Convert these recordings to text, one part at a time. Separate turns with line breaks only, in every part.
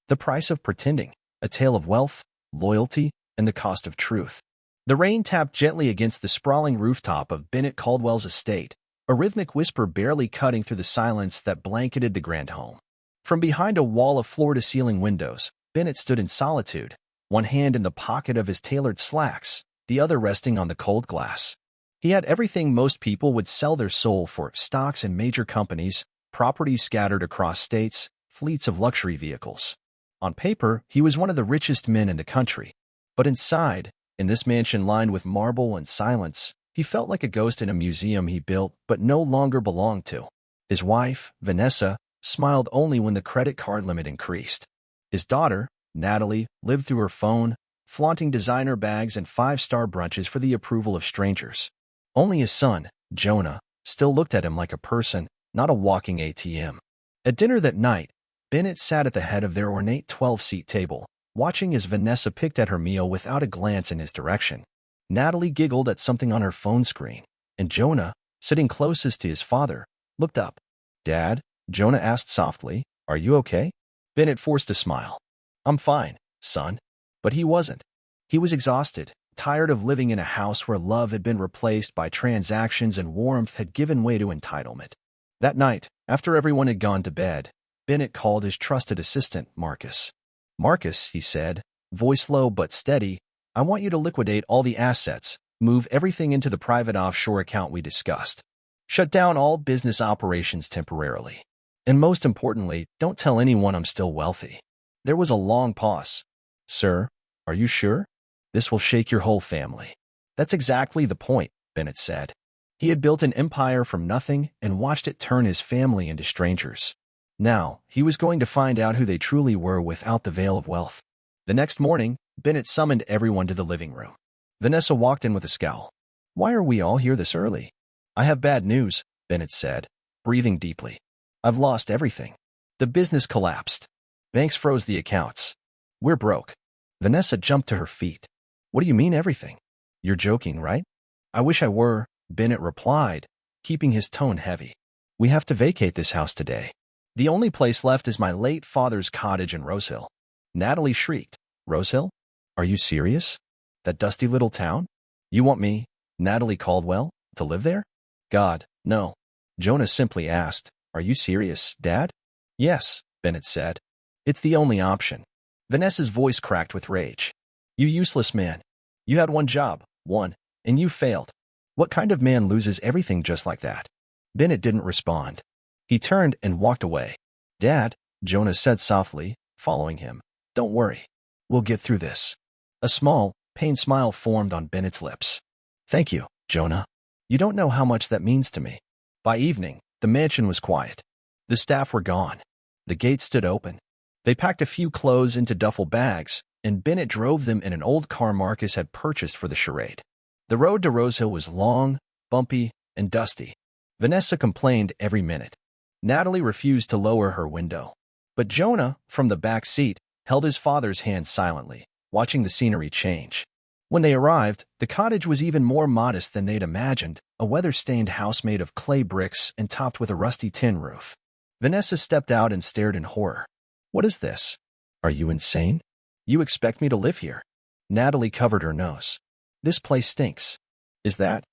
The Price of Pretending, A Tale of Wealth, Loyalty, and the Cost of Truth. The rain tapped gently against the sprawling rooftop of Bennett Caldwell's estate, a rhythmic whisper barely cutting through the silence that blanketed the grand home. From behind a wall of floor-to-ceiling windows, Bennett stood in solitude, one hand in the pocket of his tailored slacks, the other resting on the cold glass. He had everything most people would sell their soul for: stocks in major companies, properties scattered across states, fleets of luxury vehicles. On paper, he was one of the richest men in the country. But inside, in this mansion lined with marble and silence, he felt like a ghost in a museum he built but no longer belonged to. His wife, Vanessa, smiled only when the credit card limit increased. His daughter, Natalie, lived through her phone, flaunting designer bags and five-star brunches for the approval of strangers. Only his son, Jonah, still looked at him like a person, not a walking ATM. At dinner that night, Bennett sat at the head of their ornate 12-seat table, watching as Vanessa picked at her meal without a glance in his direction. Natalie giggled at something on her phone screen, and Jonah, sitting closest to his father, looked up. "Dad?" Jonah asked softly. "Are you okay?" Bennett forced a smile. "I'm fine, son." But he wasn't. He was exhausted, tired of living in a house where love had been replaced by transactions and warmth had given way to entitlement. That night, after everyone had gone to bed, Bennett called his trusted assistant, Marcus. "Marcus," he said, voice low but steady, "I want you to liquidate all the assets, move everything into the private offshore account we discussed. Shut down all business operations temporarily. And most importantly, don't tell anyone I'm still wealthy." There was a long pause. "Sir, are you sure? This will shake your whole family." "That's exactly the point," Bennett said. He had built an empire from nothing and watched it turn his family into strangers. Now, he was going to find out who they truly were without the veil of wealth. The next morning, Bennett summoned everyone to the living room. Vanessa walked in with a scowl. "Why are we all here this early?" "I have bad news," Bennett said, breathing deeply. "I've lost everything. The business collapsed. Banks froze the accounts. We're broke." Vanessa jumped to her feet. "What do you mean everything? You're joking, right?" "I wish I were," Bennett replied, keeping his tone heavy. "We have to vacate this house today. The only place left is my late father's cottage in Rosehill." Natalie shrieked. "Rosehill? Are you serious? That dusty little town? You want me, Natalie Caldwell, to live there?" "God, no." Jonah simply asked, "Are you serious, Dad?" "Yes," Bennett said. "It's the only option." Vanessa's voice cracked with rage. "You useless man. You had one job, and you failed. What kind of man loses everything just like that?" Bennett didn't respond. He turned and walked away. "Dad," Jonah said softly, following him, "don't worry. We'll get through this." A small, pained smile formed on Bennett's lips. "Thank you, Jonah. You don't know how much that means to me." By evening, the mansion was quiet. The staff were gone. The gates stood open. They packed a few clothes into duffel bags, and Bennett drove them in an old car Marcus had purchased for the charade. The road to Rosehill was long, bumpy, and dusty. Vanessa complained every minute. Natalie refused to lower her window. But Jonah, from the back seat, held his father's hand silently, watching the scenery change. When they arrived, the cottage was even more modest than they'd imagined, a weather-stained house made of clay bricks and topped with a rusty tin roof. Vanessa stepped out and stared in horror. "What is this? Are you insane? You expect me to live here?" Natalie covered her nose. "This place stinks." Is that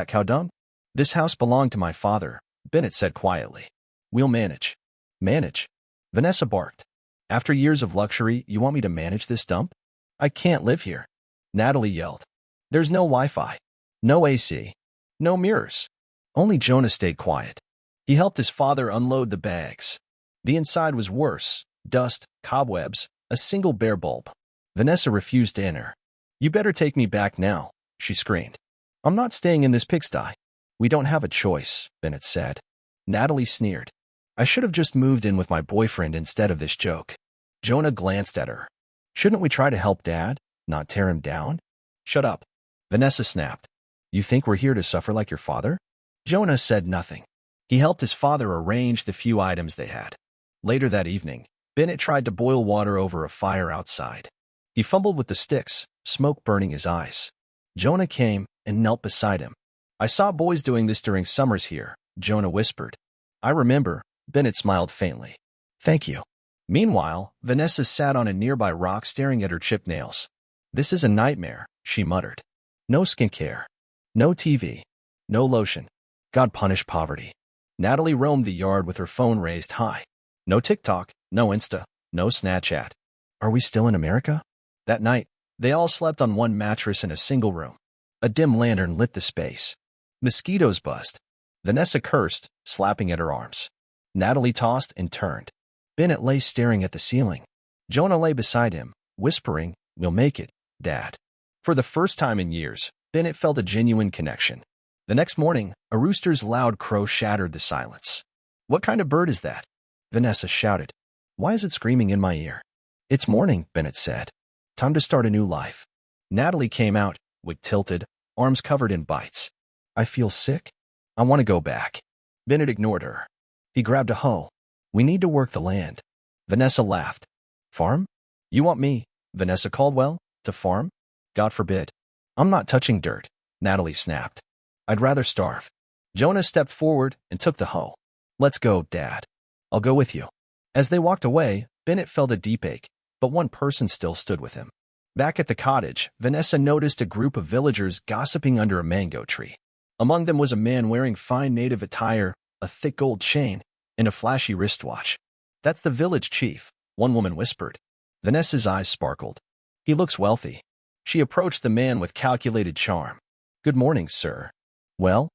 cow dung?" "This house belonged to my father," Bennett said quietly. "We'll manage." "Manage?" Vanessa barked. "After years of luxury, you want me to manage this dump? I can't live here." Natalie yelled. "There's no Wi-Fi, no AC, no mirrors." Only Jonah stayed quiet. He helped his father unload the bags. The inside was worse. Dust, cobwebs, a single bare bulb. Vanessa refused to enter. "You better take me back now," she screamed. "I'm not staying in this pigsty." "We don't have a choice," Bennett said. Natalie sneered. "I should have just moved in with my boyfriend instead of this joke." Jonah glanced at her. "Shouldn't we try to help Dad, not tear him down?" "Shut up," Vanessa snapped. "You think we're here to suffer like your father?" Jonah said nothing. He helped his father arrange the few items they had. Later that evening, Bennett tried to boil water over a fire outside. He fumbled with the sticks, smoke burning his eyes. Jonah came and knelt beside him. "I saw boys doing this during summers here," Jonah whispered. "I remember," Bennett smiled faintly. "Thank you." Meanwhile, Vanessa sat on a nearby rock staring at her chipped nails. "This is a nightmare," she muttered. "No skincare. No TV. No lotion. God punish poverty." Natalie roamed the yard with her phone raised high. No TikTok, no Insta, no Snapchat. Are we still in America? That night, they all slept on one mattress in a single room. A dim lantern lit the space. Mosquitoes buzzed. Vanessa cursed, slapping at her arms. Natalie tossed and turned. Bennett lay staring at the ceiling. Jonah lay beside him, whispering, "We'll make it, Dad." For the first time in years, Bennett felt a genuine connection. The next morning, a rooster's loud crow shattered the silence. "What kind of bird is that?" Vanessa shouted. "Why is it screaming in my ear?" "It's morning," Bennett said. "Time to start a new life." Natalie came out, wig tilted, arms covered in bites. "I feel sick. I want to go back." Bennett ignored her. He grabbed a hoe. "We need to work the land." Vanessa laughed. "Farm? You want me, Vanessa Caldwell, to farm? God forbid. I'm not touching dirt," Natalie snapped. "I'd rather starve." Jonah stepped forward and took the hoe. "Let's go, Dad. I'll go with you." As they walked away, Bennett felt a deep ache, but one person still stood with him. Back at the cottage, Vanessa noticed a group of villagers gossiping under a mango tree. Among them was a man wearing fine native attire, a thick gold chain, and a flashy wristwatch. "That's the village chief," one woman whispered. Vanessa's eyes sparkled. "He looks wealthy." She approached the man with calculated charm. "Good morning, sir." Well,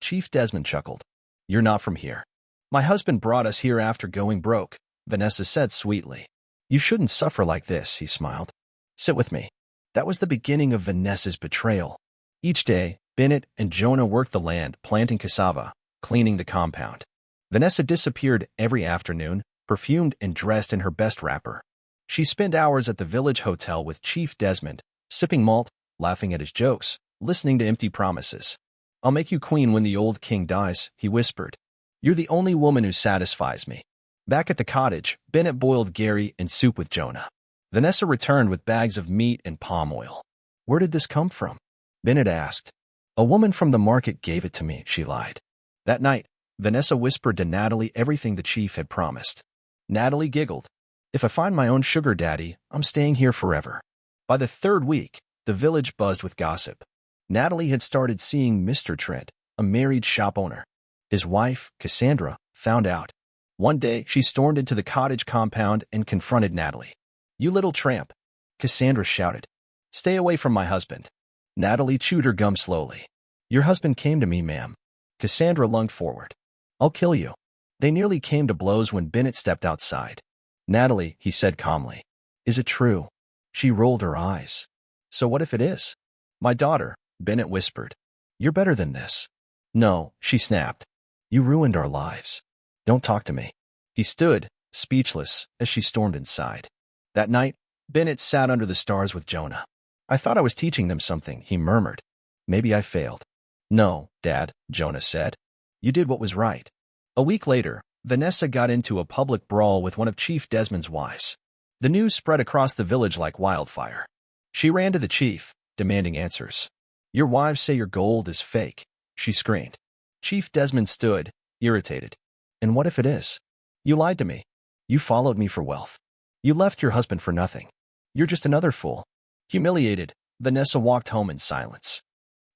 Chief Desmond chuckled. "You're not from here." "My husband brought us here after going broke," Vanessa said sweetly. "You shouldn't suffer like this," he smiled. "Sit with me." That was the beginning of Vanessa's betrayal. Each day, Bennett and Jonah worked the land, planting cassava, cleaning the compound. Vanessa disappeared every afternoon, perfumed and dressed in her best wrapper. She spent hours at the village hotel with Chief Desmond, sipping malt, laughing at his jokes, listening to empty promises. "I'll make you queen when the old king dies," he whispered. "You're the only woman who satisfies me." Back at the cottage, Bennett boiled Gary and soup with Jonah. Vanessa returned with bags of meat and palm oil. "Where did this come from?" Bennett asked. "A woman from the market gave it to me," she lied. That night, Vanessa whispered to Natalie everything the chief had promised. Natalie giggled. "If I find my own sugar daddy, I'm staying here forever." By the third week, the village buzzed with gossip. Natalie had started seeing Mr. Trent, a married shop owner. His wife, Cassandra, found out. One day, she stormed into the cottage compound and confronted Natalie. "You little tramp," Cassandra shouted. "Stay away from my husband." Natalie chewed her gum slowly. "Your husband came to me, ma'am." Cassandra lunged forward. "I'll kill you." They nearly came to blows when Bennett stepped outside. "Natalie," he said calmly. "Is it true?" She rolled her eyes. "So what if it is?" "My daughter," Bennett whispered. "You're better than this." "No," she snapped. "You ruined our lives. Don't talk to me." He stood, speechless, as she stormed inside. That night, Bennett sat under the stars with Jonah. "I thought I was teaching them something," he murmured. "Maybe I failed." "No, Dad," Jonah said. "You did what was right." A week later, Vanessa got into a public brawl with one of Chief Desmond's wives. The news spread across the village like wildfire. She ran to the chief, demanding answers. "Your wives say your gold is fake," she screamed. Chief Desmond stood, irritated. "And what if it is? You lied to me. You followed me for wealth. You left your husband for nothing. You're just another fool." Humiliated, Vanessa walked home in silence.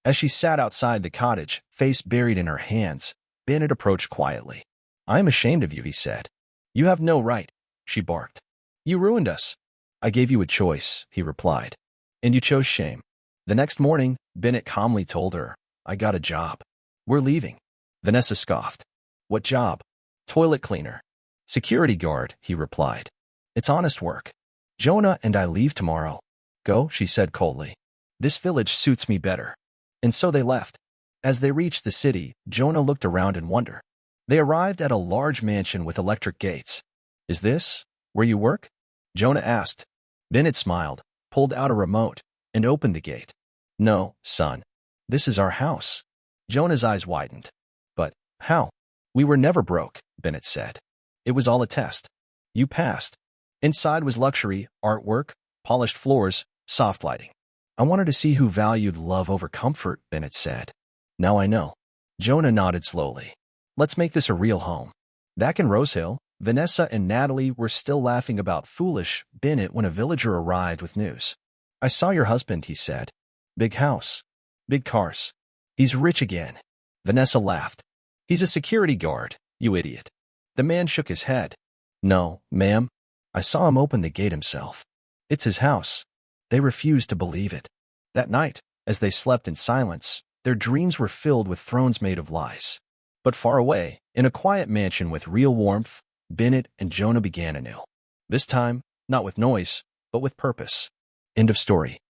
As she sat outside the cottage, face buried in her hands, Bennett approached quietly. "I am ashamed of you," he said. "You have no right," she barked. "You ruined us." "I gave you a choice," he replied. "And you chose shame." The next morning, Bennett calmly told her, "I got a job. We're leaving." Vanessa scoffed. "What job?" "Toilet cleaner." "Security guard," he replied. "It's honest work." "Jonah and I leave tomorrow." "Go," she said coldly. "This village suits me better." And so they left. As they reached the city, Jonah looked around in wonder. They arrived at a large mansion with electric gates. "Is this where you work?" Jonah asked. Bennett smiled, pulled out a remote, and opened the gate. "No, son. This is our house." Jonah's eyes widened. "But how?" "We were never broke," Bennett said. "It was all a test. You passed." Inside was luxury, artwork, polished floors, soft lighting. "I wanted to see who valued love over comfort," Bennett said. "Now I know." Jonah nodded slowly. "Let's make this a real home." Back in Rose Hill, Vanessa and Natalie were still laughing about foolish Bennett when a villager arrived with news. "I saw your husband," he said. "Big house. Big cars. He's rich again." Vanessa laughed. "He's a security guard, you idiot." The man shook his head. "No, ma'am. I saw him open the gate himself. It's his house." They refused to believe it. That night, as they slept in silence, their dreams were filled with thrones made of lies. But far away, in a quiet mansion with real warmth, Bennett and Jonah began anew. This time, not with noise, but with purpose. End of story.